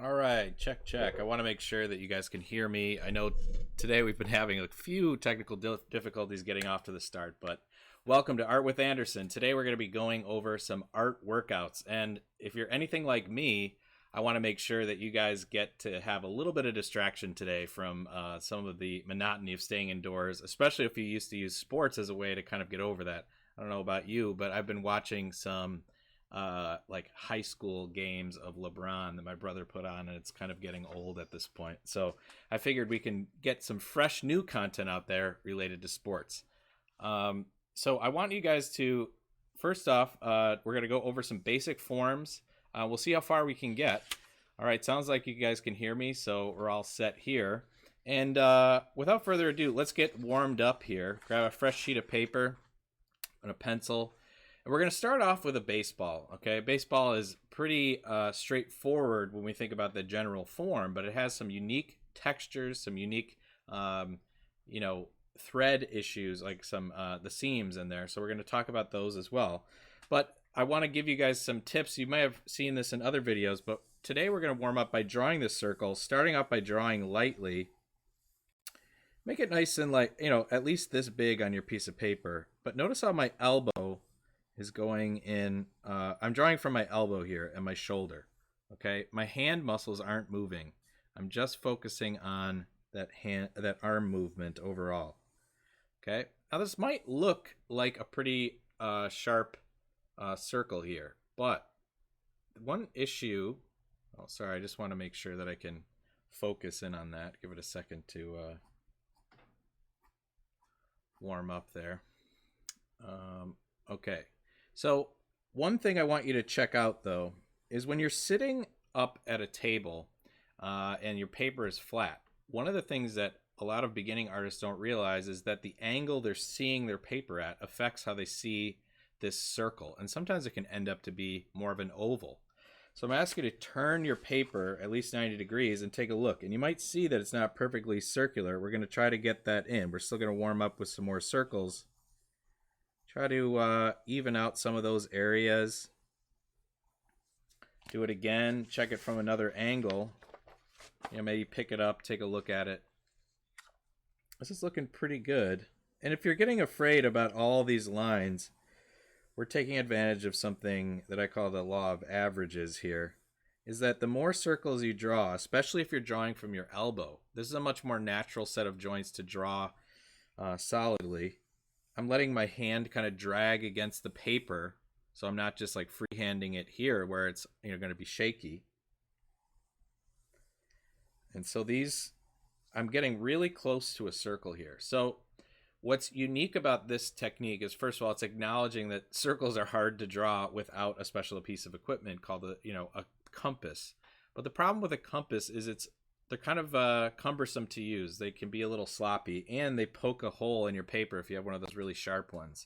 All right, check, check. I want to make sure that you guys can hear me. I know today we've been having a few technical difficulties getting off to the start, but welcome to Art with Anderson. Today we're going to be going over some art workouts. And if you're anything like me, I want to make sure that you guys get to have a little bit of distraction today from some of the monotony of staying indoors, especially if you used to use sports as a way to kind of get over that. I don't know about you, but I've been watching some like high school games of LeBron that my brother put on, and it's kind of getting old at this point. So I figured we can get some fresh new content out there related to sports. So I want you guys to, first off, we're going to go over some basic forms. We'll see how far we can get. All right, sounds like you guys can hear me, so we're all set here. And without further ado, let's get warmed up here. Grab a fresh sheet of paper and a pencil. And we're going to start off with a baseball, okay? Baseball is pretty straightforward when we think about the general form, but it has some unique textures, some unique, thread issues, like some the seams in there. So we're going to talk about those as well. But I want to give you guys some tips. You might have seen this in other videos, but today we're going to warm up by drawing this circle, starting out by drawing lightly. Make it nice and light, at least this big on your piece of paper. But notice how my elbow is going in. I'm drawing from my elbow here and my shoulder. Okay, my hand muscles aren't moving. I'm just focusing on that arm movement overall. Okay, now this might look like a pretty sharp circle here, but one issue. Oh, sorry, I just want to make sure that I can focus in on that. Give it a second to warm up there. Okay. So one thing I want you to check out, though, is when you're sitting up at a table and your paper is flat, one of the things that a lot of beginning artists don't realize is that the angle they're seeing their paper at affects how they see this circle. And sometimes it can end up to be more of an oval. So I'm asking you to turn your paper at least 90 degrees and take a look. And you might see that it's not perfectly circular. We're going to try to get that in. We're still going to warm up with some more circles. Try to even out some of those areas. Do it again. Check it from another angle. Maybe pick it up, take a look at it. This is looking pretty good. And if you're getting afraid about all these lines, we're taking advantage of something that I call the law of averages here. Is that the more circles you draw, especially if you're drawing from your elbow, this is a much more natural set of joints to draw solidly. I'm letting my hand kind of drag against the paper, so I'm not just like freehanding it here where it's going to be shaky. And so I'm getting really close to a circle here. So what's unique about this technique is, first of all, it's acknowledging that circles are hard to draw without a special piece of equipment called a compass. But the problem with a compass is they're kind of cumbersome to use. They can be a little sloppy, and they poke a hole in your paper if you have one of those really sharp ones.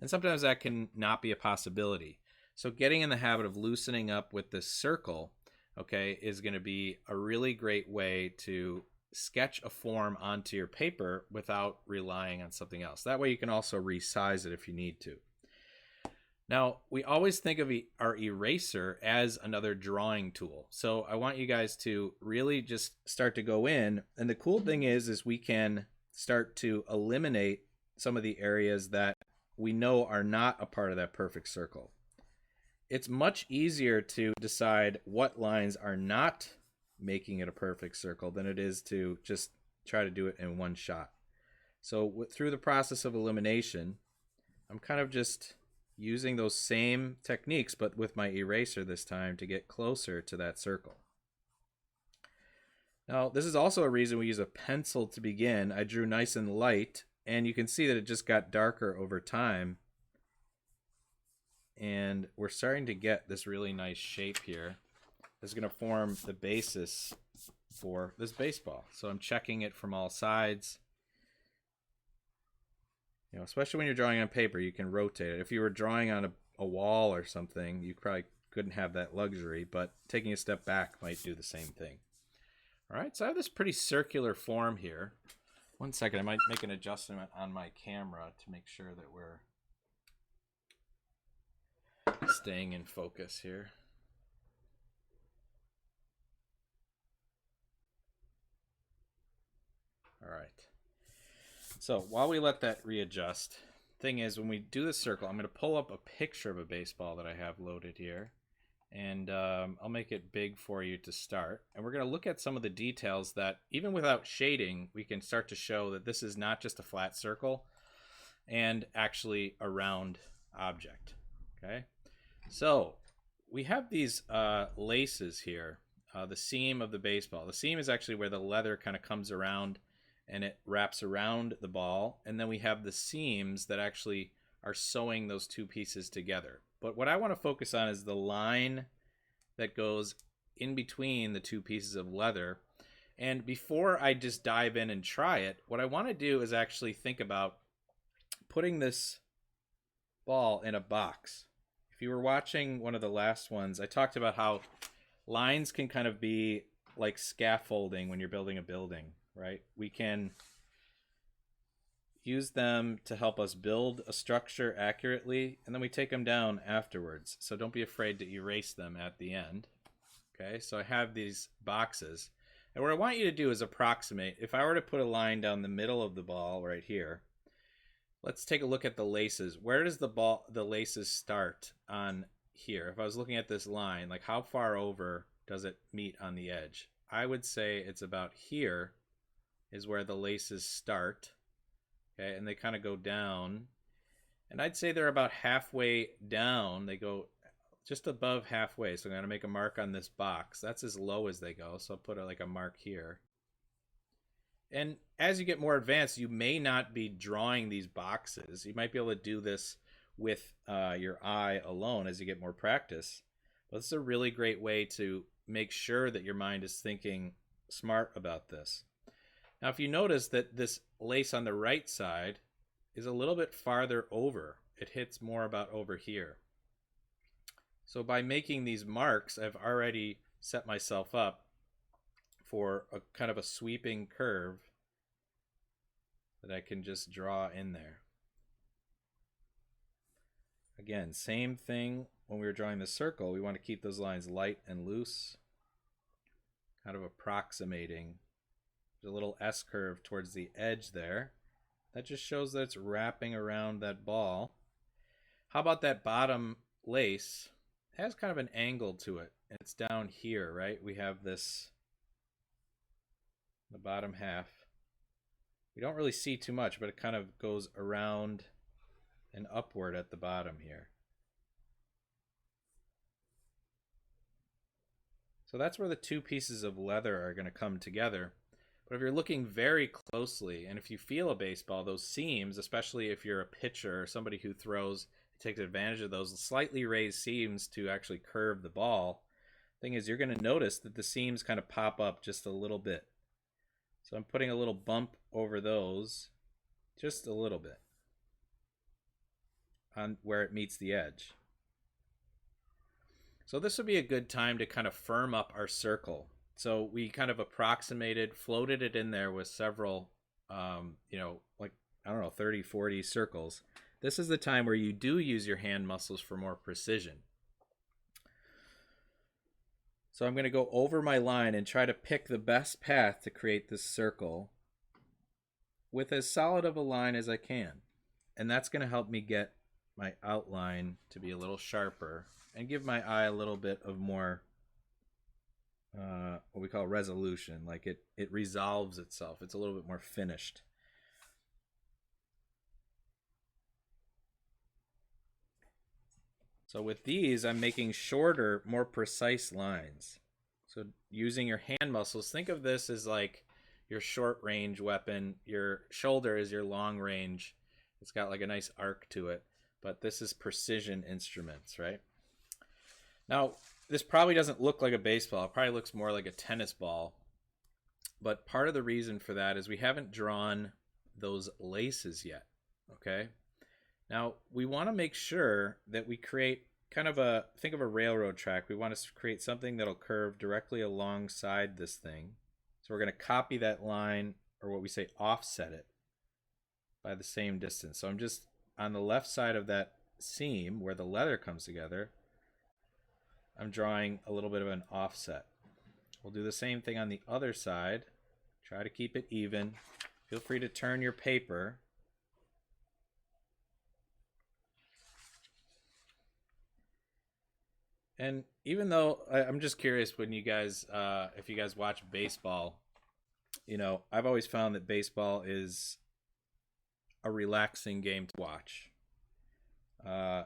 And sometimes that can not be a possibility. So getting in the habit of loosening up with this circle, okay, is going to be a really great way to sketch a form onto your paper without relying on something else. That way you can also resize it if you need to. Now, we always think of our eraser as another drawing tool. So I want you guys to really just start to go in. And the cool thing is we can start to eliminate some of the areas that we know are not a part of that perfect circle. It's much easier to decide what lines are not making it a perfect circle than it is to just try to do it in one shot. So through the process of elimination, I'm kind of just using those same techniques, but with my eraser this time to get closer to that circle. Now, this is also a reason we use a pencil to begin. I drew nice and light, and you can see that it just got darker over time. And we're starting to get this really nice shape here. This is going to form the basis for this baseball. So I'm checking it from all sides. Especially when you're drawing on paper, you can rotate it. If you were drawing on a wall or something, you probably couldn't have that luxury, but taking a step back might do the same thing. All right, so I have this pretty circular form here. One second, I might make an adjustment on my camera to make sure that we're staying in focus here. So while we let that readjust, thing is, when we do the circle, I'm going to pull up a picture of a baseball that I have loaded here. And I'll make it big for you to start. And we're going to look at some of the details that, even without shading, we can start to show that this is not just a flat circle and actually a round object. Okay, so we have these laces here, the seam of the baseball. The seam is actually where the leather kind of comes around and it wraps around the ball. And then we have the seams that actually are sewing those two pieces together. But what I want to focus on is the line that goes in between the two pieces of leather. And before I just dive in and try it, what I want to do is actually think about putting this ball in a box. If you were watching one of the last ones, I talked about how lines can kind of be like scaffolding when you're building a building, right? We can use them to help us build a structure accurately, and then we take them down afterwards. So don't be afraid to erase them at the end. Okay, so I have these boxes. And what I want you to do is approximate. If I were to put a line down the middle of the ball right here, let's take a look at the laces. Where does the laces start on here? If I was looking at this line, like how far over does it meet on the edge? I would say it's about here is where the laces start. Okay, and they kind of go down. And I'd say they're about halfway down. They go just above halfway. So I'm going to make a mark on this box. That's as low as they go. So I'll put like a mark here. And as you get more advanced, you may not be drawing these boxes. You might be able to do this with your eye alone as you get more practice. But this is a really great way to make sure that your mind is thinking smart about this. Now, if you notice that this lace on the right side is a little bit farther over, it hits more about over here. So by making these marks, I've already set myself up for a kind of a sweeping curve that I can just draw in there. Again, same thing when we were drawing the circle. We want to keep those lines light and loose, kind of approximating. There's a little S curve towards the edge there. That just shows that it's wrapping around that ball. How about that bottom lace? It has kind of an angle to it. It's down here, right? We have this, the bottom half. We don't really see too much, but it kind of goes around and upward at the bottom here. So that's where the two pieces of leather are going to come together. But if you're looking very closely, and if you feel a baseball, those seams, especially if you're a pitcher or somebody who throws, takes advantage of those slightly raised seams to actually curve the ball. Thing is, you're going to notice that the seams kind of pop up just a little bit. So I'm putting a little bump over those, just a little bit, on where it meets the edge. So this would be a good time to kind of firm up our circle. So we kind of approximated, floated it in there with several, like, I don't know, 30, 40 circles. This is the time where you do use your hand muscles for more precision. So I'm going to go over my line and try to pick the best path to create this circle with as solid of a line as I can. And that's going to help me get my outline to be a little sharper and give my eye a little bit of more what we call resolution. Like it resolves itself. It's a little bit more finished. So with these, I'm making shorter, more precise lines. So using your hand muscles, think of this as like your short range weapon. Your shoulder is your long range. It's got like a nice arc to it, but this is precision instruments, right? Now, this probably doesn't look like a baseball. It probably looks more like a tennis ball. But part of the reason for that is we haven't drawn those laces yet, okay? Now, we want to make sure that we create kind of think of a railroad track. We want to create something that'll curve directly alongside this thing. So we're going to copy that line, or what we say offset it, by the same distance. So I'm just on the left side of that seam where the leather comes together, I'm drawing a little bit of an offset. We'll do the same thing on the other side. Try to keep it even. Feel free to turn your paper. And even though I'm just curious when you guys, if you guys watch baseball, I've always found that baseball is a relaxing game to watch. Uh,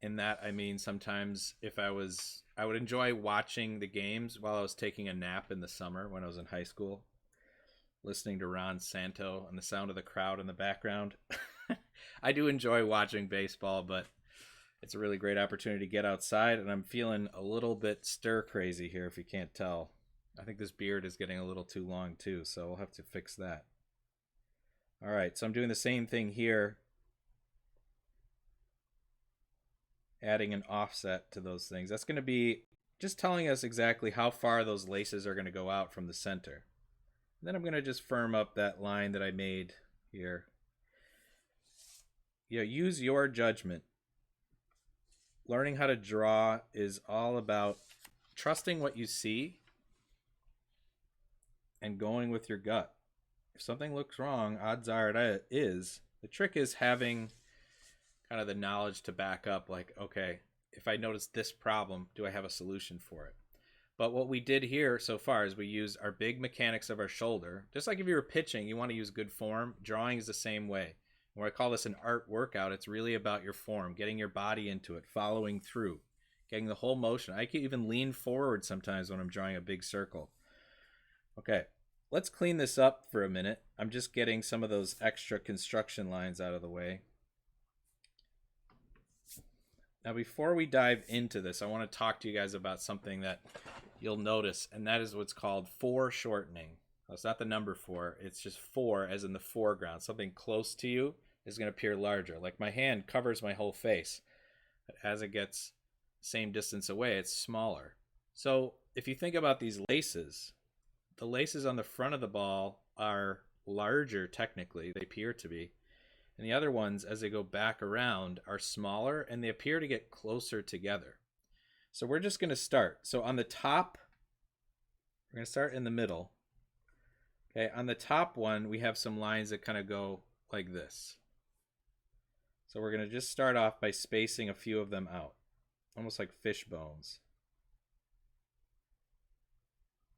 in that, I mean, sometimes if I would enjoy watching the games while I was taking a nap in the summer when I was in high school, listening to Ron Santo and the sound of the crowd in the background. I do enjoy watching baseball, but it's a really great opportunity to get outside, and I'm feeling a little bit stir crazy here if you can't tell. I think this beard is getting a little too long too, so we'll have to fix that. All right, so I'm doing the same thing here, adding an offset to those things. That's going to be just telling us exactly how far those laces are going to go out from the center. And then I'm going to just firm up that line that I made here. Use your judgment. Learning how to draw is all about trusting what you see and going with your gut. If something looks wrong, odds are it is. The trick is having kind of the knowledge to back up, like, okay, if I notice this problem, do I have a solution for it? But what we did here so far is we used our big mechanics of our shoulder. Just like if you were pitching, you want to use good form. Drawing is the same way. When I call this an art workout, it's really about your form, getting your body into it, following through, getting the whole motion. I can even lean forward sometimes when I'm drawing a big circle. Okay, let's clean this up for a minute. I'm just getting some of those extra construction lines out of the way. Now, before we dive into this, I want to talk to you guys about something that you'll notice, and that is what's called foreshortening. It's not the number 4, it's just 4 as in the foreground. Something close to you is going to appear larger. Like my hand covers my whole face, but as it gets same distance away, it's smaller. So if you think about these laces, the laces on the front of the ball are larger technically, they appear to be. And the other ones, as they go back around, are smaller and they appear to get closer together. So we're just going to start. So on the top, we're going to start in the middle. Okay, on the top one, we have some lines that kind of go like this. So we're going to just start off by spacing a few of them out, almost like fish bones.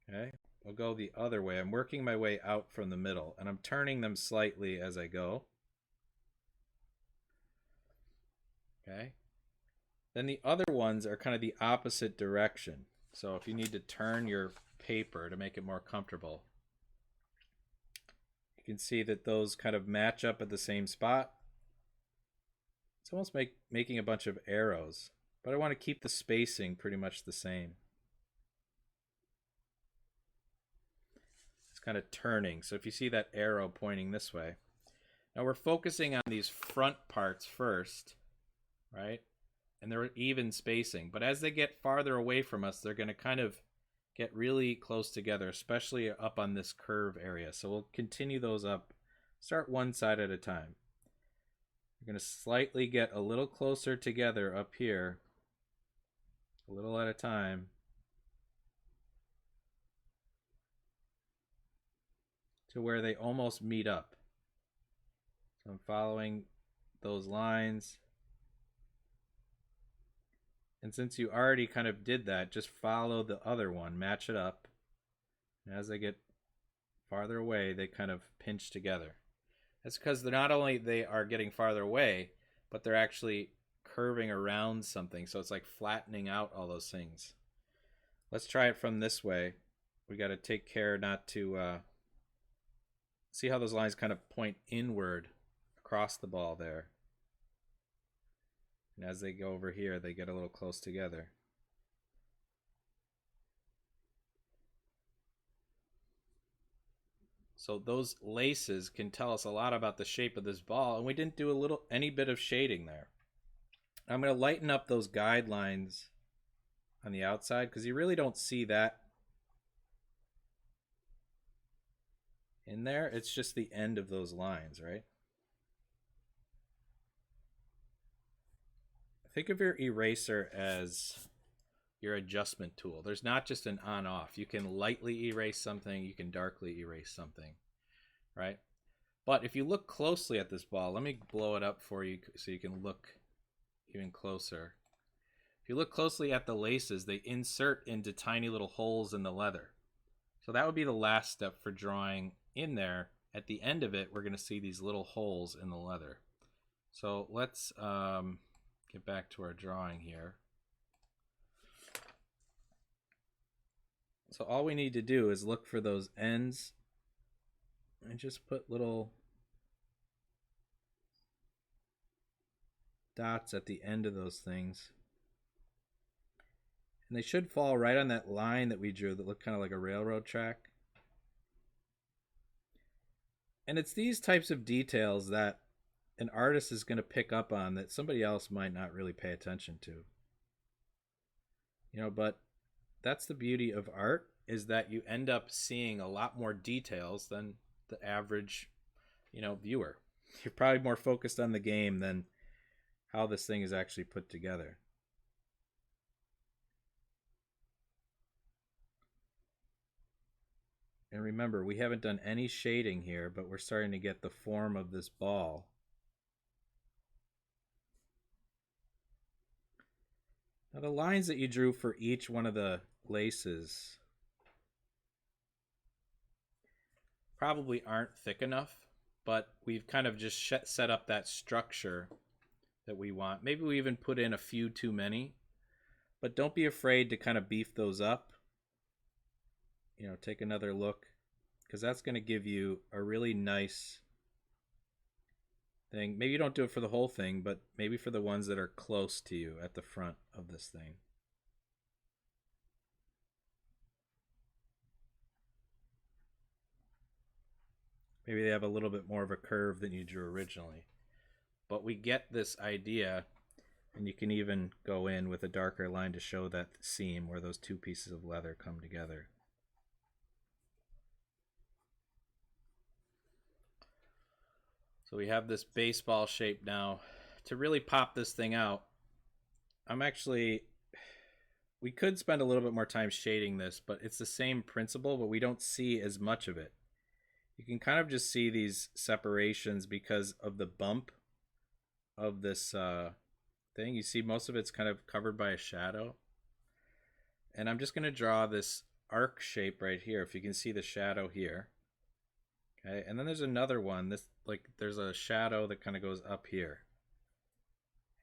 Okay, we'll go the other way. I'm working my way out from the middle, and I'm turning them slightly as I go. Okay. Then the other ones are kind of the opposite direction. So if you need to turn your paper to make it more comfortable, you can see that those kind of match up at the same spot. It's almost making a bunch of arrows, but I want to keep the spacing pretty much the same. It's kind of turning. So if you see that arrow pointing this way, now we're focusing on these front parts first. Right? And they're even spacing. But as they get farther away from us, they're going to kind of get really close together, especially up on this curve area. So we'll continue those up. Start one side at a time. We're going to slightly get a little closer together up here, a little at a time. To where they almost meet up. So I'm following those lines. And since you already kind of did that, just follow the other one, match it up. And as they get farther away, they kind of pinch together. That's because they're not only they are getting farther away, but they're actually curving around something. So it's like flattening out all those things. Let's try it from this way. We got to take care not to see how those lines kind of point inward across the ball there. And as they go over here, they get a little close together. So those laces can tell us a lot about the shape of this ball, and we didn't do any bit of shading there. I'm going to lighten up those guidelines on the outside because you really don't see that in there. It's just the end of those lines, right? Think of your eraser as your adjustment tool. There's not just an on-off. You can lightly erase something. You can darkly erase something. right? But if you look closely at this ball, let me blow it up for you so you can look even closer. If you look closely at the laces, they insert into tiny little holes in the leather. So that would be the last step for drawing in there. At the end of it, we're going to see these little holes in the leather. So let's get back to our drawing here. So all we need to do is look for those ends and just put little dots at the end of those things. And they should fall right on that line that we drew that looked kind of like a railroad track. And it's these types of details that an artist is going to pick up on that somebody else might not really pay attention to. You know, but that's the beauty of art, is that you end up seeing a lot more details than the average, viewer. You're probably more focused on the game than how this thing is actually put together. And remember, we haven't done any shading here, but we're starting to get the form of this ball. Now the lines that you drew for each one of the laces probably aren't thick enough, but we've kind of just set up that structure that we want. Maybe we even put in a few too many, but don't be afraid to kind of beef those up. Take another look, because that's going to give you a really nice thing. Maybe you don't do it for the whole thing, but maybe for the ones that are close to you at the front of this thing. Maybe they have a little bit more of a curve than you drew originally. But we get this idea, and you can even go in with a darker line to show that seam where those two pieces of leather come together. So we have this baseball shape now. To really pop this thing out, we could spend a little bit more time shading this, but it's the same principle, but we don't see as much of it. You can kind of just see these separations because of the bump of this thing. You see most of it's kind of covered by a shadow. And I'm just going to draw this arc shape right here, if you can see the shadow here. Okay, and then there's another one. There's a shadow that kind of goes up here.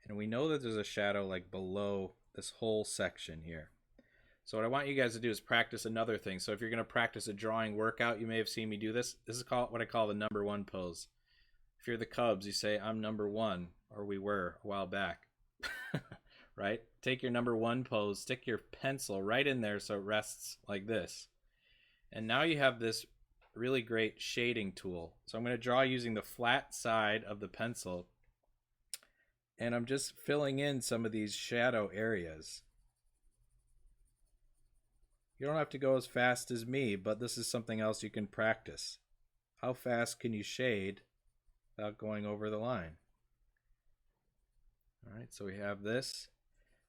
And we know that there's a shadow like below this whole section here. So what I want you guys to do is practice another thing. So if you're going to practice a drawing workout, you may have seen me do this. This is what I call the number one pose. If you're the Cubs, you say, I'm number one, or we were a while back. Right? Take your number one pose, stick your pencil right in there so it rests like this. And now you have this really great shading tool. So I'm going to draw using the flat side of the pencil. And I'm just filling in some of these shadow areas. You don't have to go as fast as me, but this is something else you can practice. How fast can you shade without going over the line? All right, so we have this.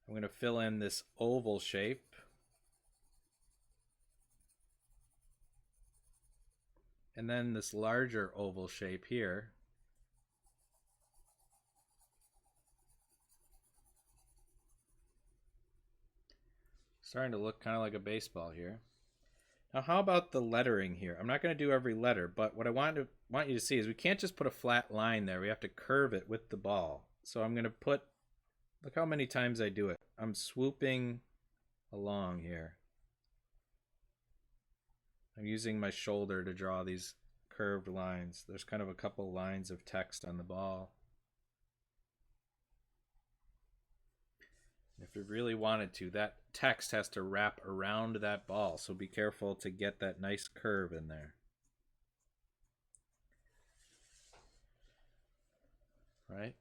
I'm going to fill in this oval shape. And then this larger oval shape here. Starting to look kind of like a baseball here. Now, how about the lettering here? I'm not going to do every letter, but what I want you to see is we can't just put a flat line there. We have to curve it with the ball. So I'm going to put, look how many times I do it. I'm swooping along here. I'm using my shoulder to draw these curved lines. There's kind of a couple lines of text on the ball. If you really wanted to, that text has to wrap around that ball, so be careful to get that nice curve in there. Right?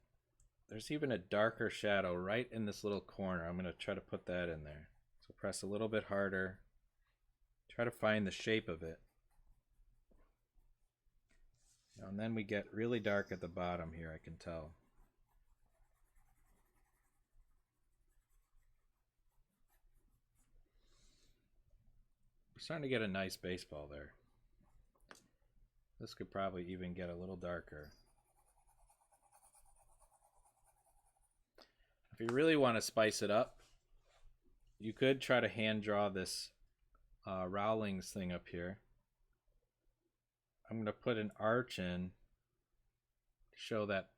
There's even a darker shadow right in this little corner. I'm going to try to put that in there. So press a little bit harder. Try to find the shape of it. And then we get really dark at the bottom here, I can tell. We're starting to get a nice baseball there. This could probably even get a little darker. If you really want to spice it up, you could try to hand draw this Rowling's thing up here. I'm going to put an arch in to show that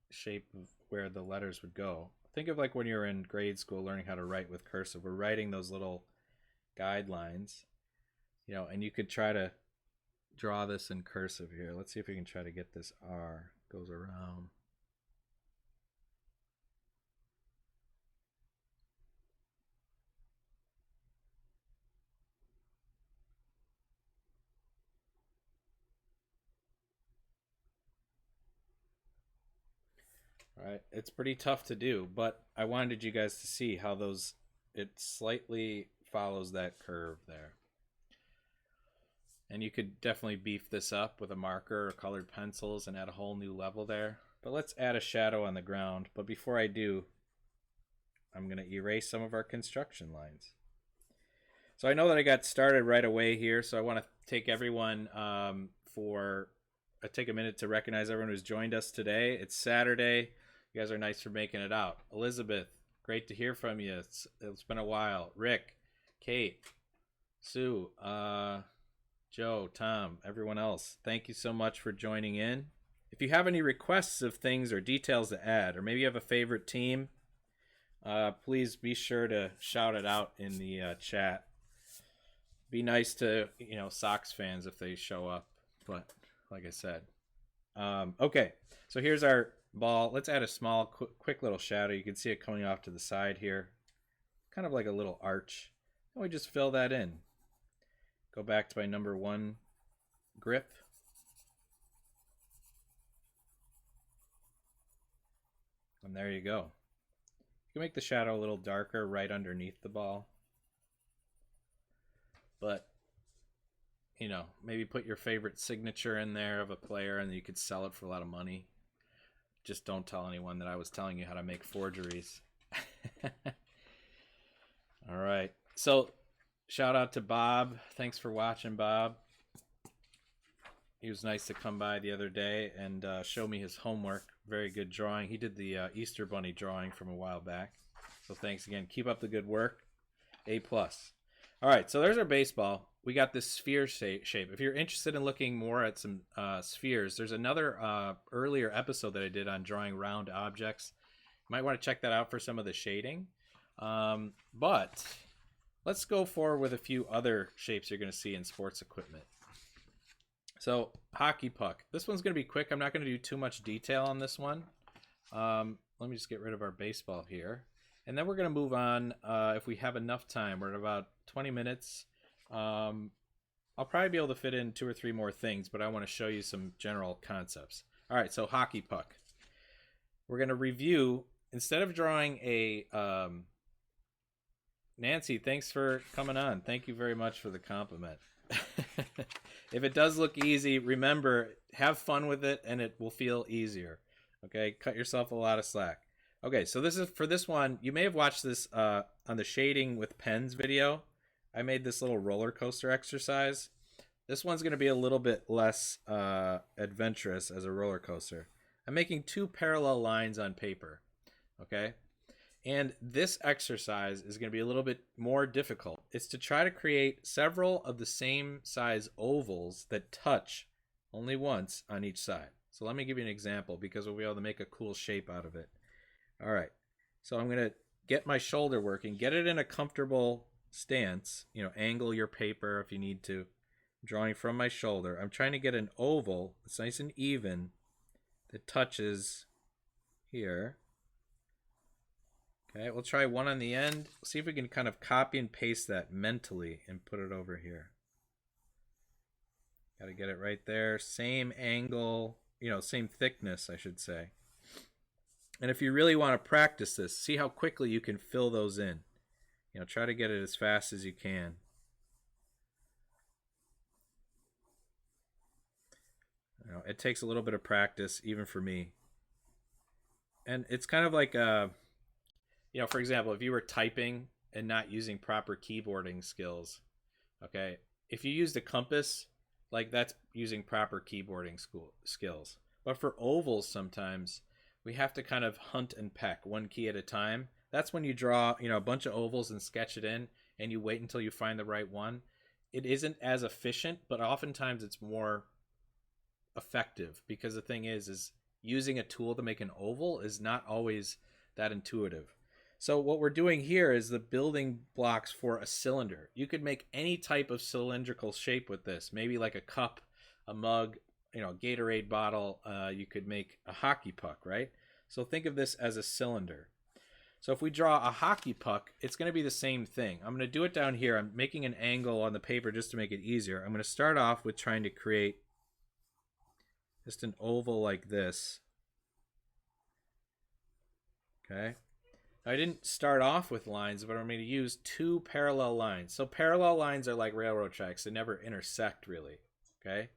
shape of where the letters would go. Think of like when you're in grade school learning how to write with cursive. We're writing those little guidelines, you know, and you could try to draw this in cursive here. Let's see if we can try to get this R goes around. All right, it's pretty tough to do, but I wanted you guys to see how those, it slightly follows that curve there. And you could definitely beef this up with a marker or colored pencils and add a whole new level there. But let's add a shadow on the ground. But before I do, I'm going to erase some of our construction lines. So I know that I got started right away here, so I want to take everyone take a minute to recognize everyone who's joined us today. It's Saturday. You guys are nice for making it out. Elizabeth, great to hear from you. It's been a while. Rick, Kate, Sue, Joe, Tom, everyone else, thank you so much for joining in. If you have any requests of things or details to add, or maybe you have a favorite team, please be sure to shout it out in the chat. Be nice to, you know, Sox fans if they show up, but like I said. Okay, so here's our ball. Let's add a small, quick little shadow. You can see it coming off to the side here, kind of like a little arch. And we just fill that in. Go back to my number 1 grip. And there you go. You can make the shadow a little darker right underneath the ball. But, you know, maybe put your favorite signature in there of a player and you could sell it for a lot of money. Just don't tell anyone that I was telling you how to make forgeries. All right. So, shout out to Bob. Thanks for watching, Bob. He was nice to come by the other day and show me his homework. Very good drawing. He did the Easter Bunny drawing from a while back. So thanks again. Keep up the good work. A+. All right, so there's our baseball. We got this sphere shape. If you're interested in looking more at some spheres, there's another earlier episode that I did on drawing round objects. You might want to check that out for some of the shading. But let's go forward with a few other shapes you're going to see in sports equipment. So, hockey puck. This one's going to be quick. I'm not going to do too much detail on this one. Let me just get rid of our baseball here. And then we're going to move on if we have enough time. We're at about 20 minutes. I'll probably be able to fit in 2 or 3 more things, but I want to show you some general concepts. All right, so hockey puck. We're going to review, instead of drawing a... Nancy, thanks for coming on. Thank you very much for the compliment. If it does look easy, remember, have fun with it and it will feel easier. Okay, cut yourself a lot of slack. Okay, so this is for this one. You may have watched this on the shading with pens video. I made this little roller coaster exercise. This one's going to be a little bit less adventurous as a roller coaster. I'm making 2 parallel lines on paper. Okay, and this exercise is going to be a little bit more difficult. It's to try to create several of the same size ovals that touch only once on each side. So let me give you an example because we'll be able to make a cool shape out of it. All right, so I'm going to get my shoulder working, get it in a comfortable stance, you know, angle your paper if you need to. I'm drawing from my shoulder. I'm trying to get an oval that's nice and even that touches here. Okay, we'll try one on the end. See if we can kind of copy and paste that mentally and put it over here. Got to get it right there. Same angle, you know, same thickness, I should say. And if you really want to practice this, see how quickly you can fill those in. You know, try to get it as fast as you can. You know, it takes a little bit of practice, even for me. And it's kind of like, you know, for example, if you were typing and not using proper keyboarding skills, okay, if you used a compass, Like that's using proper keyboarding skills. But for ovals, sometimes we have to kind of hunt and peck one key at a time. That's when you draw, a bunch of ovals and sketch it in, and you wait until you find the right one. It isn't as efficient, but oftentimes it's more effective because the thing is using a tool to make an oval is not always that intuitive. So what we're doing here is the building blocks for a cylinder. You could make any type of cylindrical shape with this, maybe like a cup, a mug, a Gatorade bottle. You could make a hockey puck, right? So think of this as a cylinder. So if we draw a hockey puck, it's going to be the same thing. I'm going to do it down here. I'm making an angle on the paper just to make it easier. I'm going to start off with trying to create just an oval like this. Okay. I didn't start off with lines, but I'm going to use two parallel lines. So parallel lines are like railroad tracks. They never intersect really. Okay.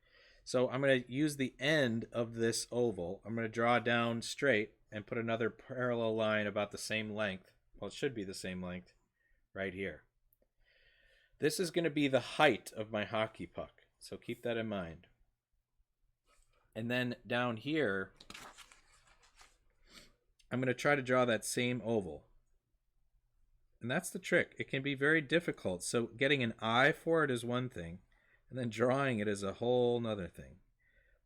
So I'm going to use the end of this oval. I'm going to draw down straight and put another parallel line about the same length. Well, it should be the same length right here. This is going to be the height of my hockey puck. So keep that in mind. And then down here, I'm going to try to draw that same oval. And that's the trick. It can be very difficult. So getting an eye for it is one thing, and then drawing it is a whole nother thing.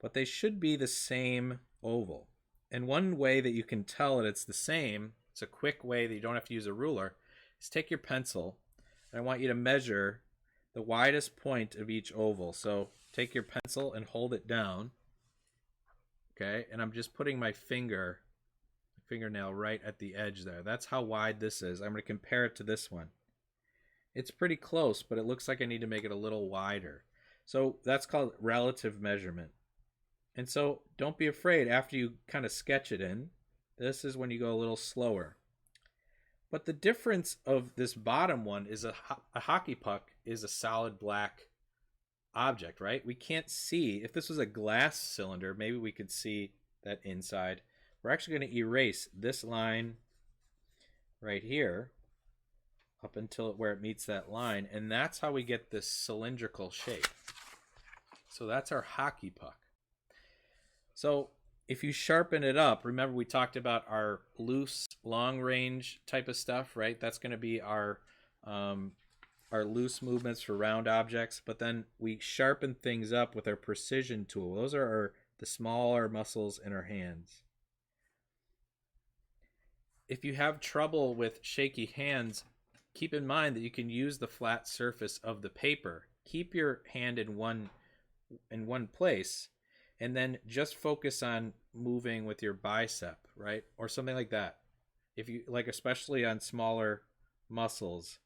But they should be the same oval. And one way that you can tell that it's the same, it's a quick way that you don't have to use a ruler, is take your pencil, and I want you to measure the widest point of each oval. So take your pencil and hold it down. Okay, and I'm just putting my fingernail right at the edge there. That's how wide this is. I'm going to compare it to this one. It's pretty close, but it looks like I need to make it a little wider. So that's called relative measurement. And so don't be afraid after you kind of sketch it in. This is when you go a little slower. But the difference of this bottom one is a hockey puck is a solid black object, right? We can't see. If this was a glass cylinder, maybe we could see that inside. We're actually going to erase this line right here up until where it meets that line, and that's how we get this cylindrical shape. So that's our hockey puck. So if you sharpen it up, remember we talked about our loose long range type of stuff, right? That's going to be our loose movements for round objects, but then we sharpen things up with our precision tool. Those are the smaller muscles in our hands. If you have trouble with shaky hands, keep in mind that you can use the flat surface of the paper. Keep your hand in one place, and then just focus on moving with your bicep, right? Or something like that. If you like, especially on smaller muscles,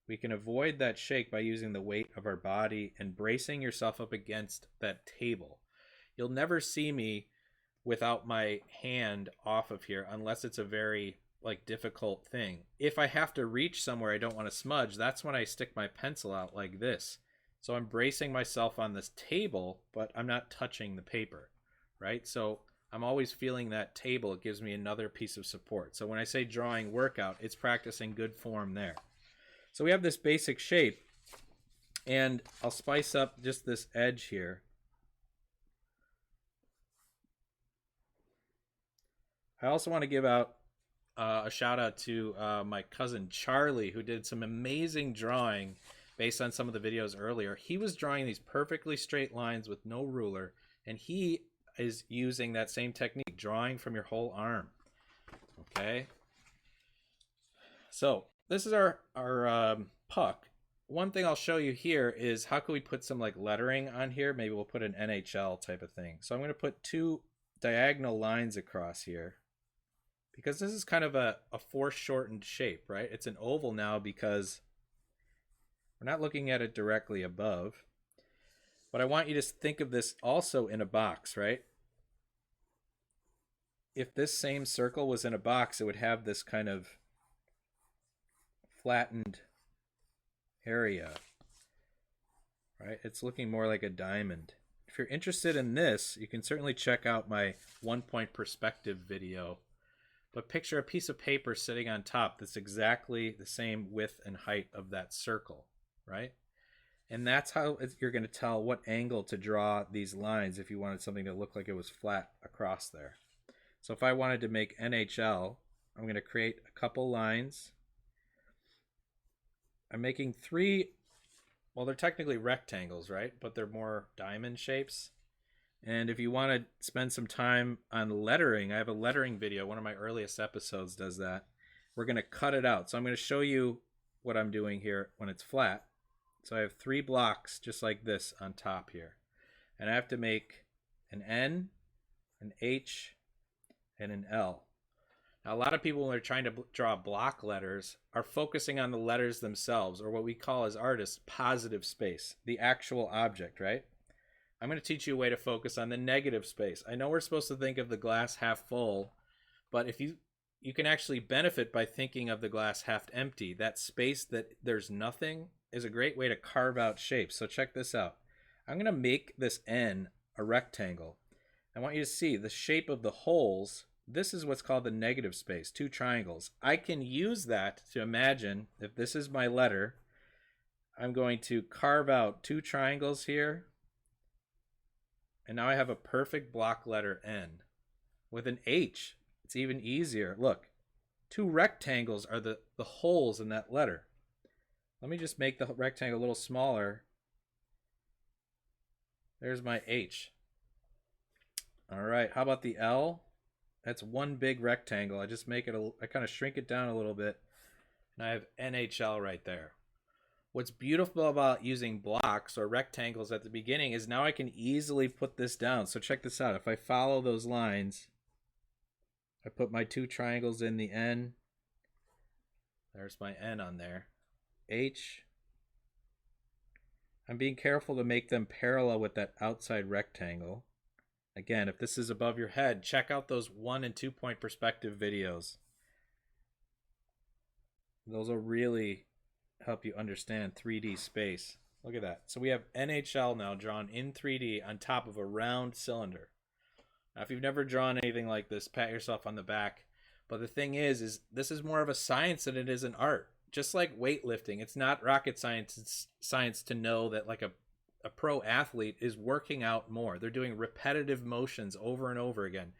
we can avoid that shake by using the weight of our body and bracing yourself up against that table. You'll never see me without my hand off of here unless it's a very difficult thing. If I have to reach somewhere I don't want to smudge, that's when I stick my pencil out like this. So I'm bracing myself on this table, but I'm not touching the paper, right? So I'm always feeling that table. It gives me another piece of support. So when I say drawing workout, it's practicing good form there. So we have this basic shape, and I'll spice up just this edge here. I also want to give out a shout out to my cousin Charlie, who did some amazing drawing based on some of the videos earlier. He was drawing these perfectly straight lines with no ruler, and he is using that same technique, drawing from your whole arm. Okay. So this is our puck. One thing I'll show you here is how can we put some lettering on here. Maybe we'll put an NHL type of thing. So I'm going to put two diagonal lines across here, because this is kind of a foreshortened shape, right? It's an oval now because we're not looking at it directly above. But I want you to think of this also in a box, right? If this same circle was in a box, it would have this kind of flattened area, right? It's looking more like a diamond. If you're interested in this, you can certainly check out my 1-point perspective video. But picture a piece of paper sitting on top that's exactly the same width and height of that circle, right? And that's how you're going to tell what angle to draw these lines if you wanted something to look like it was flat across there. So if I wanted to make NHL, I'm going to create a couple lines. I'm making three, well, they're technically rectangles, right? But they're more diamond shapes. And if you want to spend some time on lettering, I have a lettering video. One of my earliest episodes does that. We're going to cut it out. So I'm going to show you what I'm doing here when it's flat. So I have 3 blocks just like this on top here. And I have to make an N, an H, and an L. Now, a lot of people when they're trying to draw block letters are focusing on the letters themselves, or what we call as artists positive space, the actual object, right? I'm going to teach you a way to focus on the negative space. I know we're supposed to think of the glass half full, but if you can actually benefit by thinking of the glass half empty. That space that there's nothing is a great way to carve out shapes. So check this out. I'm going to make this N a rectangle. I want you to see the shape of the holes. This is what's called the negative space, 2 triangles. I can use that to imagine if this is my letter, I'm going to carve out 2 triangles here. And now I have a perfect block letter N. With an H, it's even easier. Look, 2 rectangles are the holes in that letter. Let me just make the rectangle a little smaller. There's my H. All right, how about the L? That's 1 big rectangle. I just make it, I kind of shrink it down a little bit. And I have NHL right there. What's beautiful about using blocks or rectangles at the beginning is now I can easily put this down. So check this out. If I follow those lines, I put my 2 triangles in the N. There's my N on there. H. I'm being careful to make them parallel with that outside rectangle. Again, if this is above your head, check out those 1 and 2 point perspective videos. Those will really help you understand 3D space. Look at that. So we have NHL now drawn in 3D on top of a round cylinder. Now, if you've never drawn anything like this, pat yourself on the back. But the thing is this is more of a science than it is an art. Just like weightlifting, it's not rocket science. It's science to know that like a pro athlete is working out more. They're doing repetitive motions over and over again.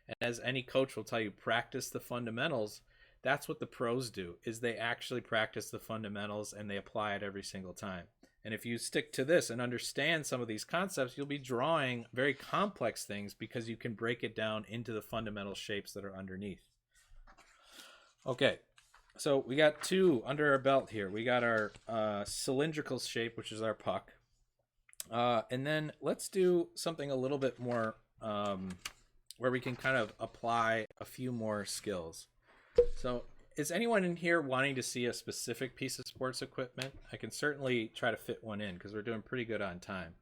And as any coach will tell you, practice the fundamentals. That's what the pros do, is they actually practice the fundamentals and they apply it every single time. And if you stick to this and understand some of these concepts, you'll be drawing very complex things because you can break it down into the fundamental shapes that are underneath. Okay, so we got 2 under our belt here. We got our cylindrical shape, which is our puck. And then let's do something a little bit more where we can kind of apply a few more skills. So is anyone in here wanting to see a specific piece of sports equipment? I can certainly try to fit one in because we're doing pretty good on time.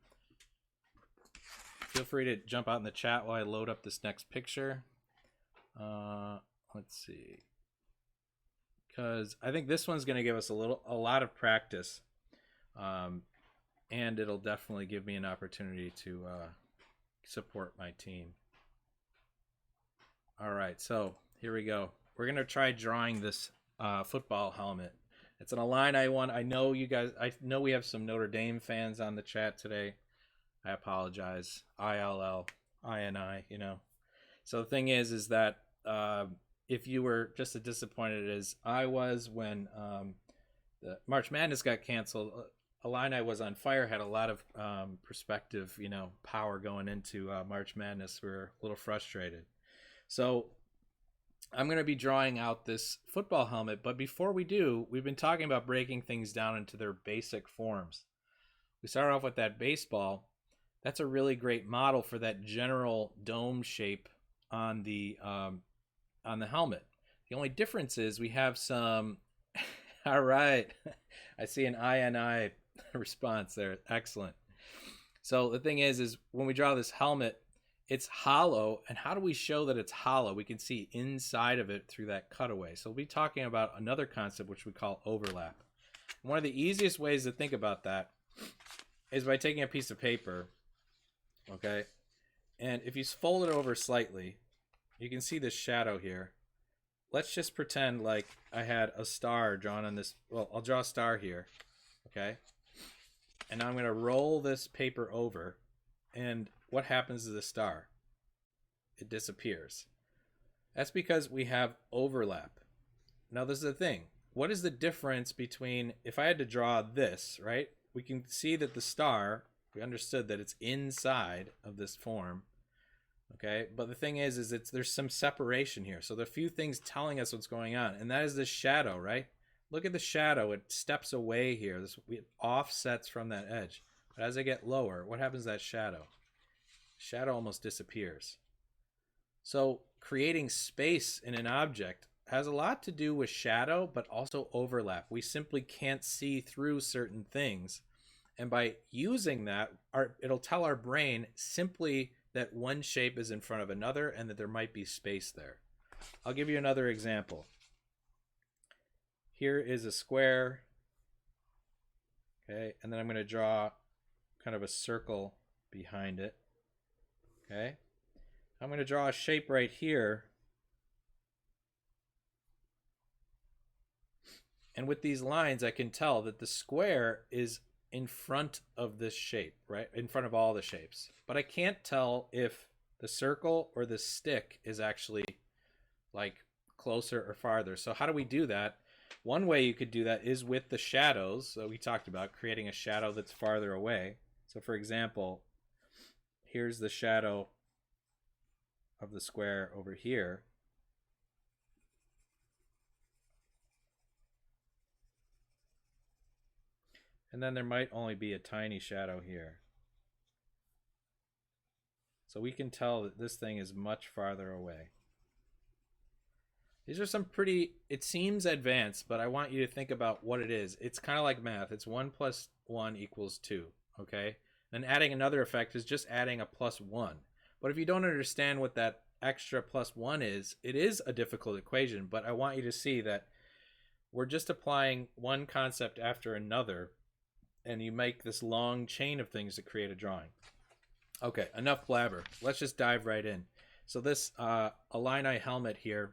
Feel free to jump out in the chat while I load up this next picture. Let's see. Because I think this one's going to give us a lot of practice. And it'll definitely give me an opportunity to support my team. All right, so here we go. We're going to try drawing this football helmet. It's an Illini one. I know you guys, I know we have some Notre Dame fans on the chat today. I apologize. ILL, INI, you know. So the thing is that if you were just as disappointed as I was when the March Madness got canceled, Illini was on fire, had a lot of perspective, you know, power going into March Madness. We were a little frustrated. So I'm going to be drawing out this football helmet, but before we do, we've been talking about breaking things down into their basic forms. We start off with that baseball. That's a really great model for that general dome shape on the helmet. The only difference is we have some. All right, I see an INI response there. Excellent. So the thing is when we draw this helmet, it's hollow. And how do we show that it's hollow? We can see inside of it through that cutaway. So we'll be talking about another concept which we call overlap. And one of the easiest ways to think about that is by taking a piece of paper, okay? And if you fold it over slightly, you can see this shadow here. Let's just pretend like I had a star drawn on this. Well, I'll draw a star here, okay? And now I'm going to roll this paper over. And what happens to the star? It disappears. That's because we have overlap. Now, this is the thing. What is the difference between, if I had to draw this, right? We can see that the star, we understood that it's inside of this form, okay? But the thing is there's some separation here. So there are a few things telling us what's going on, and that is the shadow, right? Look at the shadow. It steps away here. It offsets from that edge. But as I get lower, what happens to that shadow? Shadow almost disappears. So creating space in an object has a lot to do with shadow, but also overlap. We simply can't see through certain things. And by using that, it'll tell our brain simply that one shape is in front of another and that there might be space there. I'll give you another example. Here is a square. Okay, and then I'm going to draw kind of a circle behind it. Okay, I'm going to draw a shape right here. And with these lines, I can tell that the square is in front of this shape, right? In front of all the shapes. But I can't tell if the circle or the stick is actually like closer or farther. So how do we do that? One way you could do that is with the shadows that we talked about, creating a shadow that's farther away. So for example, here's the shadow of the square over here. And then there might only be a tiny shadow here. So we can tell that this thing is much farther away. These are some pretty, it seems advanced, but I want you to think about what it is. It's kind of like math. It's 1 + 1 = 2, okay? And adding another effect is just adding a +1. But if you don't understand what that extra +1 is, it is a difficult equation, but I want you to see that we're just applying one concept after another, and you make this long chain of things to create a drawing. Okay, enough blabber. Let's just dive right in. So this Illini helmet here,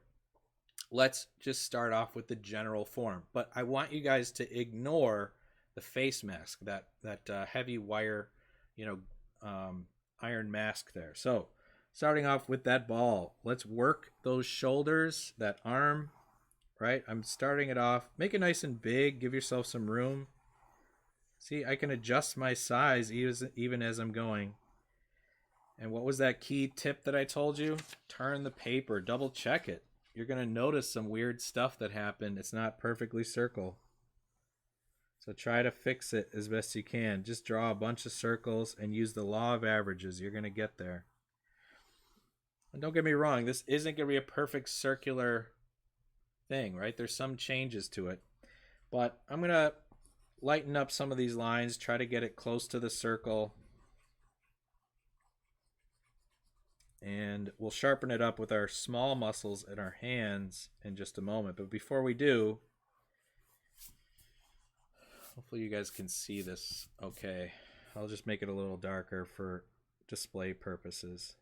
let's just start off with the general form. But I want you guys to ignore the face mask, that heavy wire, iron mask there. So starting off with that ball, let's work those shoulders, that arm, right? I'm starting it off. Make it nice and big. Give yourself some room. See, I can adjust my size even as I'm going. And what was that key tip that I told you? Turn the paper, double check it. You're going to notice some weird stuff that happened. It's not perfectly circle. So try to fix it as best you can. Just draw a bunch of circles and use the law of averages. You're going to get there. And don't get me wrong, this isn't going to be a perfect circular thing, right? There's some changes to it. But I'm going to lighten up some of these lines, try to get it close to the circle. And we'll sharpen it up with our small muscles in our hands in just a moment. But before we do, hopefully you guys can see this okay. I'll just make it a little darker for display purposes.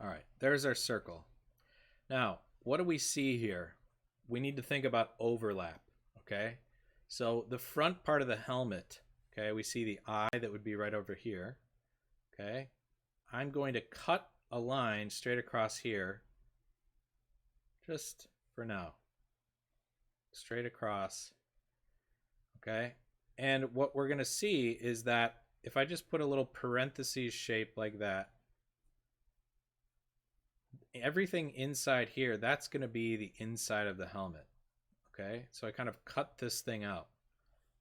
All right, there's our circle. Now, what do we see here? We need to think about overlap, okay? So the front part of the helmet, okay, we see the eye that would be right over here, okay? I'm going to cut a line straight across here, just for now. Straight across, okay? And what we're going to see is that if I just put a little parentheses shape like that, everything inside here, that's going to be the inside of the helmet, okay? So I kind of cut this thing out.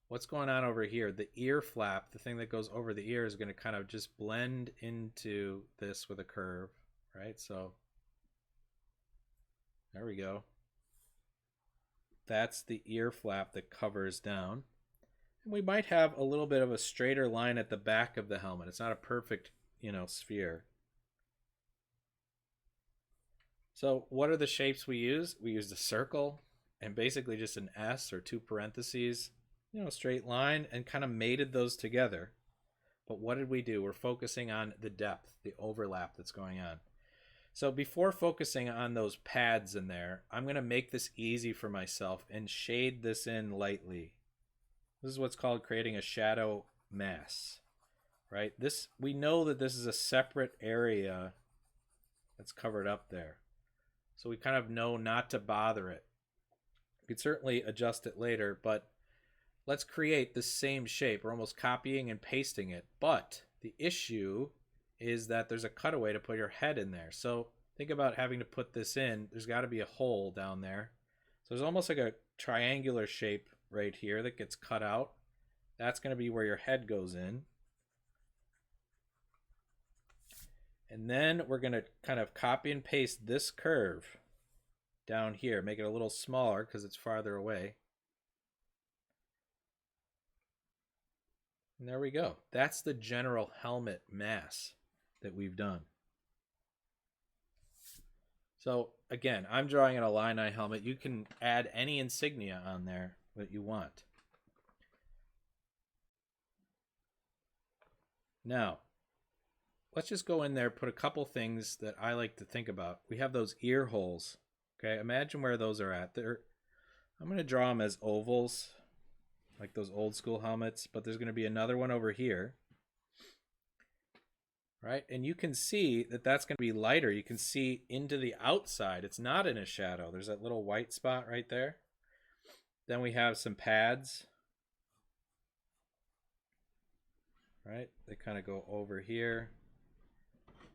What's going on over here? The ear flap, the thing that goes over the ear, is going to kind of just blend into this with a curve, right? So there we go. That's the ear flap that covers down. And we might have a little bit of a straighter line at the back of the helmet. It's not a perfect, sphere. So what are the shapes we use? We used a circle and basically just an S or 2 parentheses, straight line, and kind of mated those together. But what did we do? We're focusing on the depth, the overlap that's going on. So before focusing on those pads in there, I'm going to make this easy for myself and shade this in lightly. This is what's called creating a shadow mass, right? This, we know that this is a separate area that's covered up there. So we kind of know not to bother it. We could certainly adjust it later, but let's create the same shape. We're almost copying and pasting it, but the issue is that there's a cutaway to put your head in there. So think about having to put this in. There's got to be a hole down there. So there's almost like a triangular shape right here that gets cut out. That's going to be where your head goes in. And then we're going to kind of copy and paste this curve down here, make it a little smaller because it's farther away. And there we go. That's the general helmet mass that we've done. So again, I'm drawing an Illini helmet. You can add any insignia on there that you want. Now, let's just go in there, put a couple things that I like to think about. We have those ear holes. Okay, imagine where those are at. I'm going to draw them as ovals, like those old school helmets, but there's going to be another one over here. Right, and you can see that that's going to be lighter. You can see into the outside. It's not in a shadow. There's that little white spot right there. Then we have some pads. Right, they kind of go over here.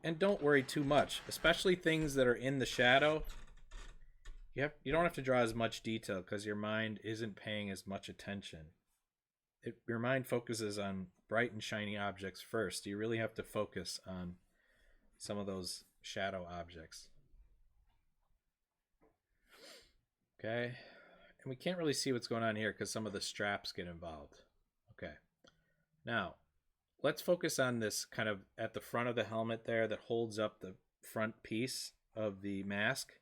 And don't worry too much, especially things that are in the shadow. You don't have to draw as much detail because your mind isn't paying as much attention. Your mind focuses on bright and shiny objects first. You really have to focus on some of those shadow objects. Okay, and we can't really see what's going on here because some of the straps get involved. Okay, now let's focus on this kind of at the front of the helmet there that holds up the front piece of the mask.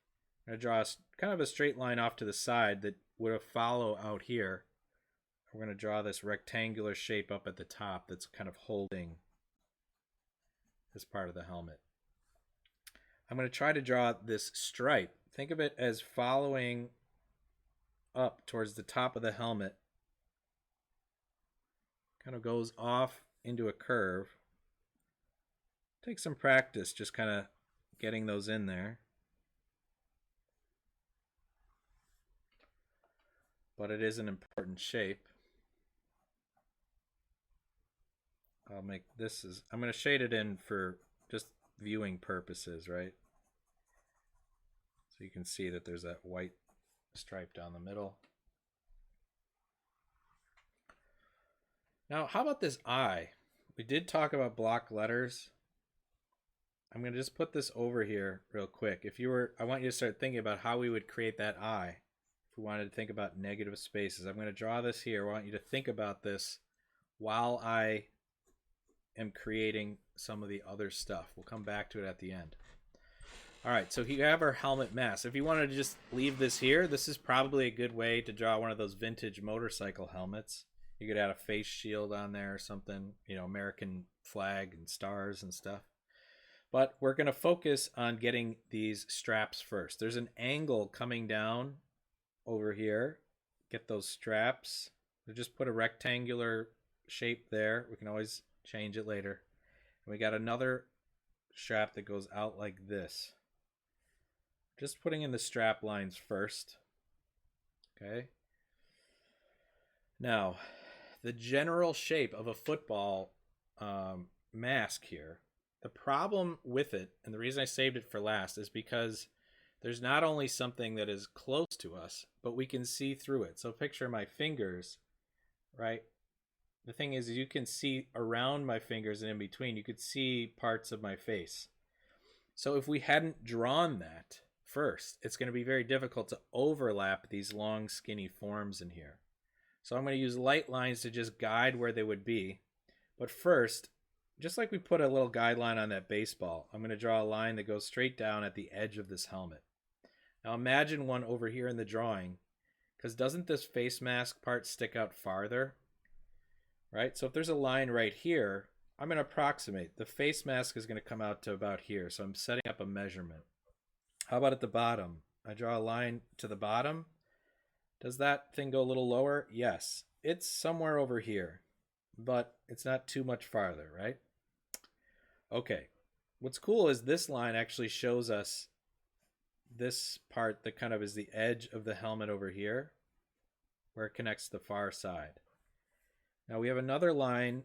I'm going to draw kind of a straight line off to the side that would follow out here. We're going to draw this rectangular shape up at the top that's kind of holding this part of the helmet. I'm going to try to draw this stripe. Think of it as following up towards the top of the helmet. Kind of goes off into a curve. Take some practice just kind of getting those in there. But it is an important shape. I'll make this is, I'm going to shade it in for just viewing purposes, right? So you can see that there's that white stripe down the middle. Now, how about this eye? We did talk about block letters. I'm going to just put this over here real quick. I want you to start thinking about how we would create that eye. If we wanted to think about negative spaces, I'm going to draw this here. I want you to think about this while I am creating some of the other stuff. We'll come back to it at the end. All right, so here you have our helmet mask. If you wanted to just leave this here, this is probably a good way to draw one of those vintage motorcycle helmets. You could add a face shield on there or something, you know, American flag and stars and stuff. But we're going to focus on getting these straps first. There's an angle coming down over here. Get those straps. We'll just put a rectangular shape there. We can always change it later. And we got another strap that goes out like this. Just putting in the strap lines first. Okay. Now, the general shape of a football mask here, the problem with it, and the reason I saved it for last, is because there's not only something that is close to us, but we can see through it. So picture my fingers, right? The thing is you can see around my fingers and in between, you could see parts of my face. So if we hadn't drawn that first, it's going to be very difficult to overlap these long, skinny forms in here. So I'm going to use light lines to just guide where they would be. But first, just like we put a little guideline on that baseball, I'm going to draw a line that goes straight down at the edge of this helmet. Now imagine one over here in the drawing, because doesn't this face mask part stick out farther? Right? So if there's a line right here, I'm going to approximate. The face mask is going to come out to about here, so I'm setting up a measurement. How about at the bottom? I draw a line to the bottom. Does that thing go a little lower? Yes. It's somewhere over here, but it's not too much farther, right? Okay. What's cool is this line actually shows us this part that kind of is the edge of the helmet over here, where it connects to the far side. Now we have another line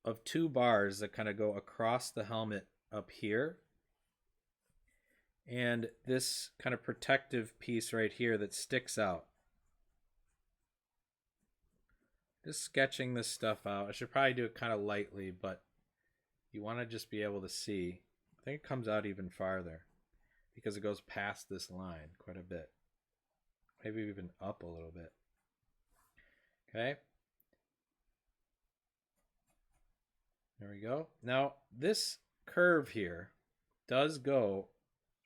of 2 bars that kind of go across the helmet up here. And this kind of protective piece right here that sticks out. Just sketching this stuff out. I should probably do it kind of lightly, but you want to just be able to see. I think it comes out even farther because it goes past this line quite a bit. Maybe even up a little bit. Okay. There we go. Now, this curve here does go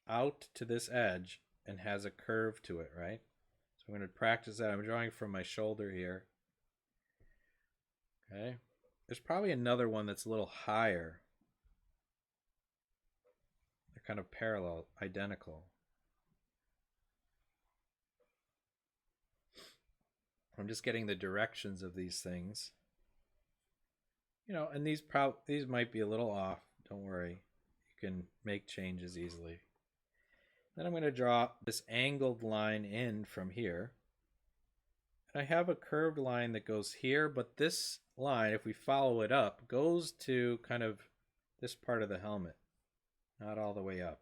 out to this edge and has a curve to it, right? So I'm going to practice that. I'm drawing from my shoulder here. Okay. There's probably another one that's a little higher. They're kind of parallel, identical. I'm just getting the directions of these things. You know, and these might be a little off. Don't worry. You can make changes easily. Then I'm going to draw this angled line in from here. And I have a curved line that goes here, but this line, if we follow it up, goes to kind of this part of the helmet, not all the way up,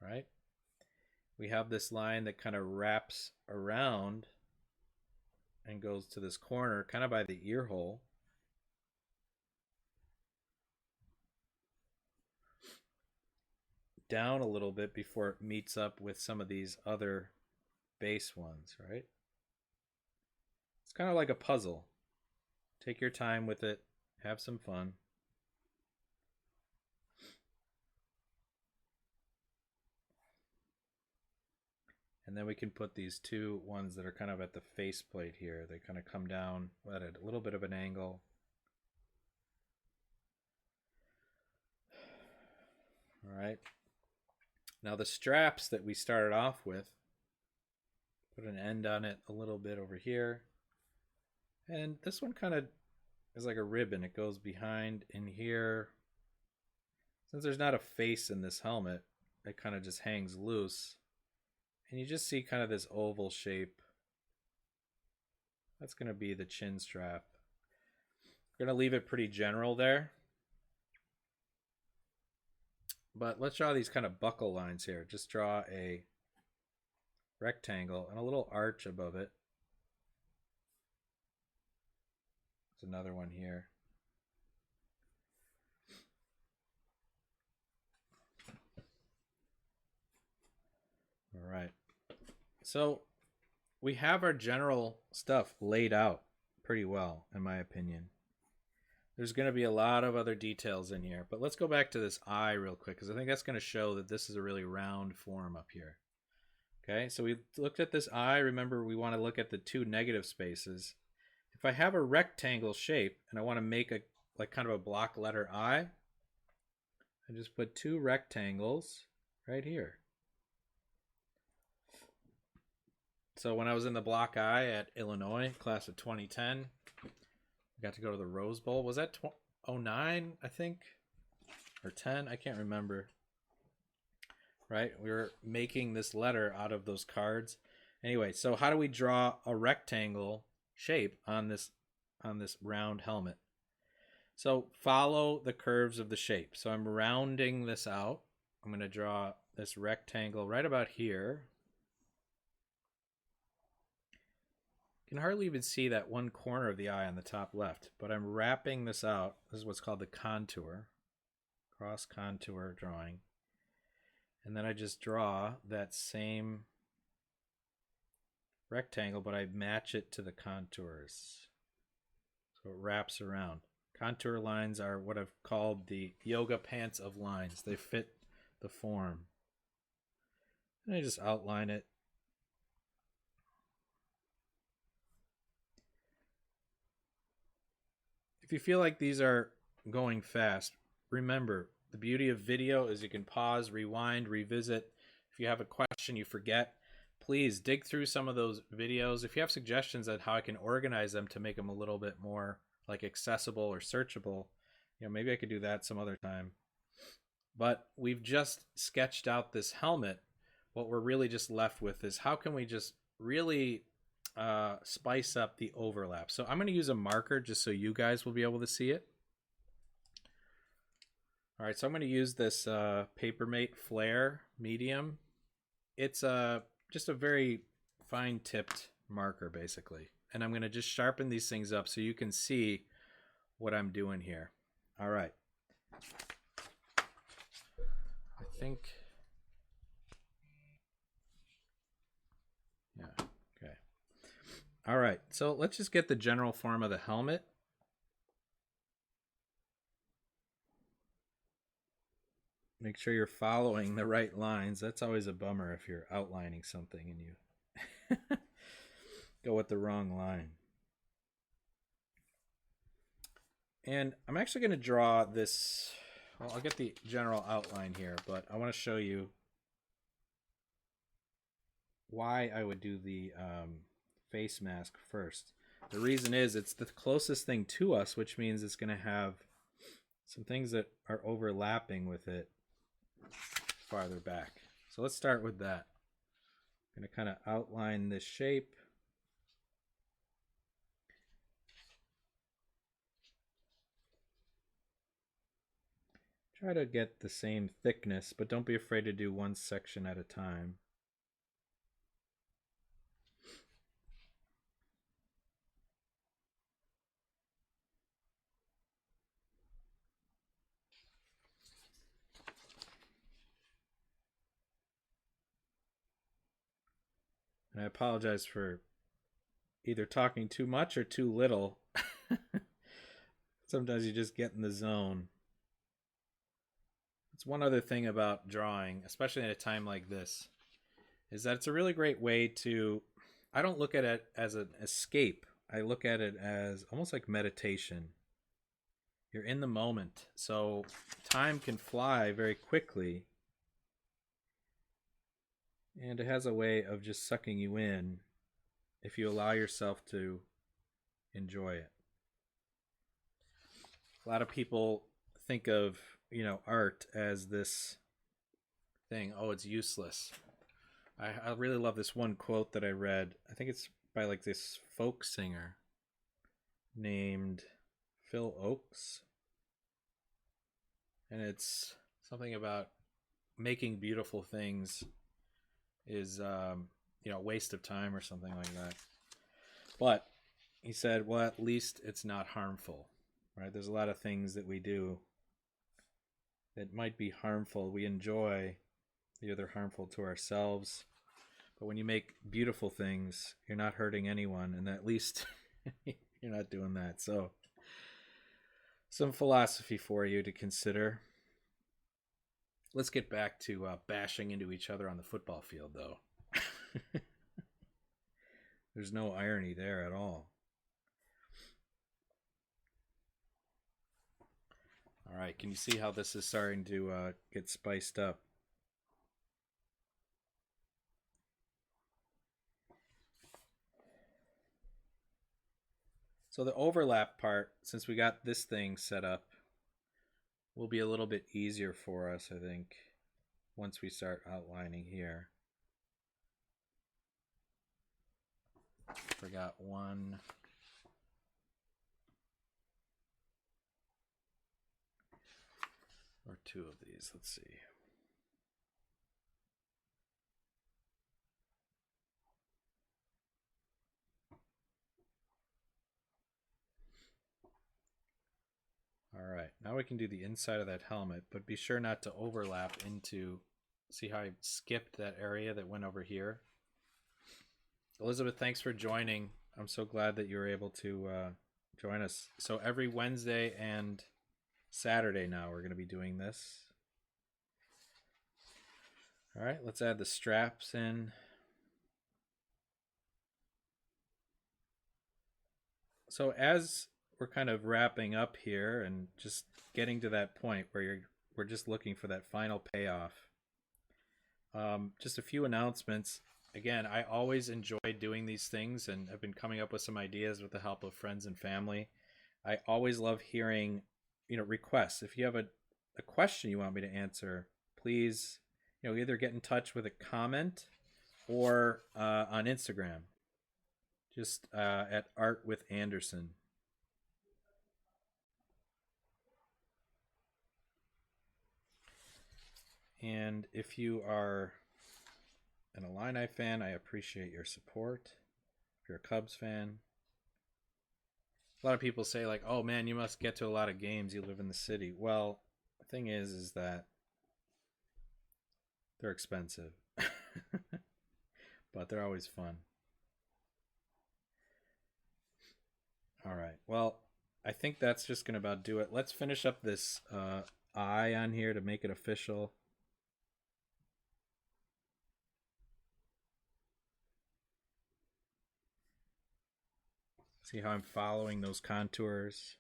right? We have this line that kind of wraps around and goes to this corner, kind of by the ear hole. Down a little bit before it meets up with some of these other base ones, right? It's kind of like a puzzle. Take your time with it. Have some fun. And then we can put these 2 ones that are kind of at the faceplate here. They kind of come down at a little bit of an angle. All right. Now the straps that we started off with, put an end on it a little bit over here. And this one kind of is like a ribbon. It goes behind in here. Since there's not a face in this helmet, it kind of just hangs loose. And you just see kind of this oval shape. That's going to be the chin strap. We're going to leave it pretty general there. But let's draw these kind of buckle lines here. Just draw a rectangle and a little arch above it. There's another one here. All right. So we have our general stuff laid out pretty well, in my opinion. There's going to be a lot of other details in here, but let's go back to this eye real quick because I think that's going to show that this is a really round form up here. Okay, so we looked at this eye. Remember, we want to look at the 2 negative spaces. If I have a rectangle shape and I want to make a like kind of a block letter I just put 2 rectangles right here. So when I was in the block I at Illinois, class of 2010, we got to go to the Rose Bowl. Was that 09, I think? Or 10? I can't remember. Right? We were making this letter out of those cards. Anyway, so how do we draw a rectangle shape on this round helmet? So follow the curves of the shape. So I'm rounding this out. I'm going to draw this rectangle right about here. You can hardly even see that one corner of the eye on the top left, but I'm wrapping this out. This is what's called the contour, cross contour drawing. And then I just draw that same rectangle, but I match it to the contours. So it wraps around. Contour lines are what I've called the yoga pants of lines. They fit the form. And I just outline it. If you feel like these are going fast, remember the beauty of video is you can pause, rewind, revisit. If you have a question you forget, please dig through some of those videos. If you have suggestions on how I can organize them to make them a little bit more like accessible or searchable, maybe I could do that some other time. But we've just sketched out this helmet. What we're really just left with is how can we just really spice up the overlap. So I'm going to use a marker just so you guys will be able to see it. All right, so I'm going to use this Papermate Flare medium. It's just a very fine tipped marker basically. And I'm going to just sharpen these things up so you can see what I'm doing here. All right. I think, yeah, okay. All right, so let's just get the general form of the helmet. Make sure you're following the right lines. That's always a bummer if you're outlining something and you go with the wrong line. And I'm actually going to draw this. Well, I'll get the general outline here, but I want to show you why I would do the face mask first. The reason is it's the closest thing to us, which means it's going to have some things that are overlapping with it farther back. So let's start with that. I'm going to kind of outline this shape. Try to get the same thickness, but don't be afraid to do one section at a time. And I apologize for either talking too much or too little. Sometimes you just get in the zone. It's one other thing about drawing, especially at a time like this, is that it's a really great way to, I don't look at it as an escape. I look at it as almost like meditation. You're in the moment, so time can fly very quickly. And it has a way of just sucking you in if you allow yourself to enjoy it. A lot of people think of, art as this thing, oh, it's useless. I really love this one quote that I read. I think it's by like this folk singer named Phil Oakes. And it's something about making beautiful things is a waste of time or something like that. But he said, well, at least it's not harmful, right? There's a lot of things that we do that might be harmful. We enjoy, they're harmful to ourselves. But when you make beautiful things, you're not hurting anyone, and at least you're not doing that. So some philosophy for you to consider. Let's get back to bashing into each other on the football field, though. There's no irony there at all. All right, can you see how this is starting to get spiced up? So the overlap part, since we got this thing set up, will be a little bit easier for us, I think, once we start outlining here. Forgot one. Or two of these, let's see. All right, now we can do the inside of that helmet, but be sure not to overlap into, see how I skipped that area that went over here? Elizabeth, thanks for joining. I'm so glad that you were able to join us. So every Wednesday and Saturday now we're going to be doing this. All right, let's add the straps in. So as we're kind of wrapping up here and just getting to that point where we're just looking for that final payoff. Just a few announcements. Again, I always enjoy doing these things and have been coming up with some ideas with the help of friends and family. I always love hearing, requests. If you have a question you want me to answer, please, either get in touch with a comment or on Instagram, just at Art with Anderson. And if you are an Illini fan, I appreciate your support. If you're a Cubs fan, a lot of people say like, "Oh man, you must get to a lot of games. You live in the city." Well, the thing is that they're expensive, but they're always fun. All right. Well, I think that's just gonna about do it. Let's finish up this eye on here to make it official. See how I'm following those contours?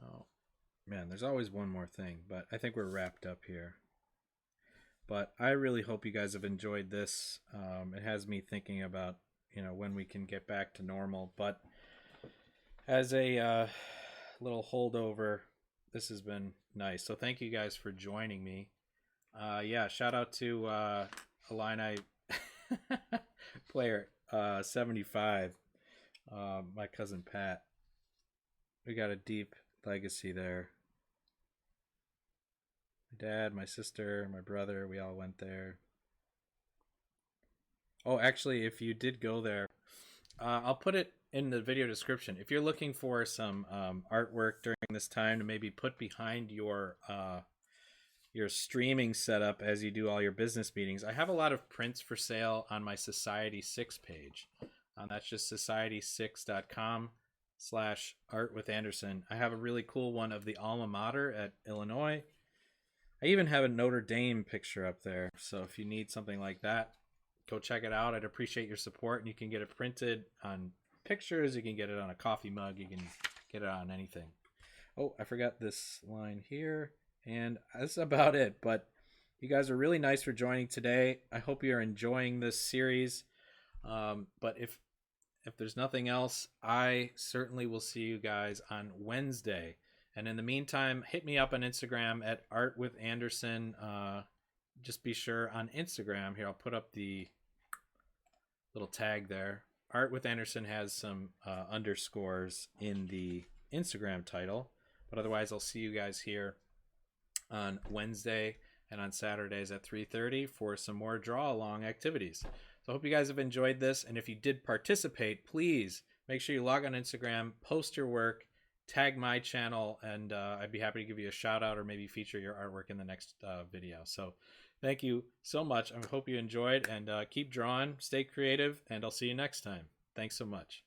Oh, man, there's always one more thing, but I think we're wrapped up here. But I really hope you guys have enjoyed this. It has me thinking about, when we can get back to normal. But as a little holdover, this has been nice. So thank you guys for joining me. Yeah, shout out to Illini player 75, my cousin Pat. We got a deep legacy there. My dad, my sister, my brother, we all went there. Oh, actually, if you did go there, I'll put it in the video description. If you're looking for some artwork during this time to maybe put behind your streaming setup as you do all your business meetings, I have a lot of prints for sale on my Society 6 page. That's just society6.com/Art with Anderson. I have a really cool one of the alma mater at Illinois. I even have a Notre Dame picture up there. So if you need something like that, go check it out. I'd appreciate your support. And you can get it printed on pictures. You can get it on a coffee mug. You can get it on anything. Oh, I forgot this line here. And that's about it. But you guys are really nice for joining today. I hope you're enjoying this series. But if there's nothing else, I certainly will see you guys on Wednesday. And in the meantime, hit me up on Instagram at Art with Anderson. Just be sure on Instagram here, I'll put up the little tag there. Art with Anderson has some underscores in the Instagram title, but otherwise I'll see you guys here on Wednesday and on Saturdays at 3:30 for some more draw along activities. So I hope you guys have enjoyed this, and if you did participate, please make sure you log on Instagram, post your work, tag my channel, and I'd be happy to give you a shout out or maybe feature your artwork in the next video. So thank you so much. I hope you enjoyed, and keep drawing, stay creative, and I'll see you next time. Thanks so much.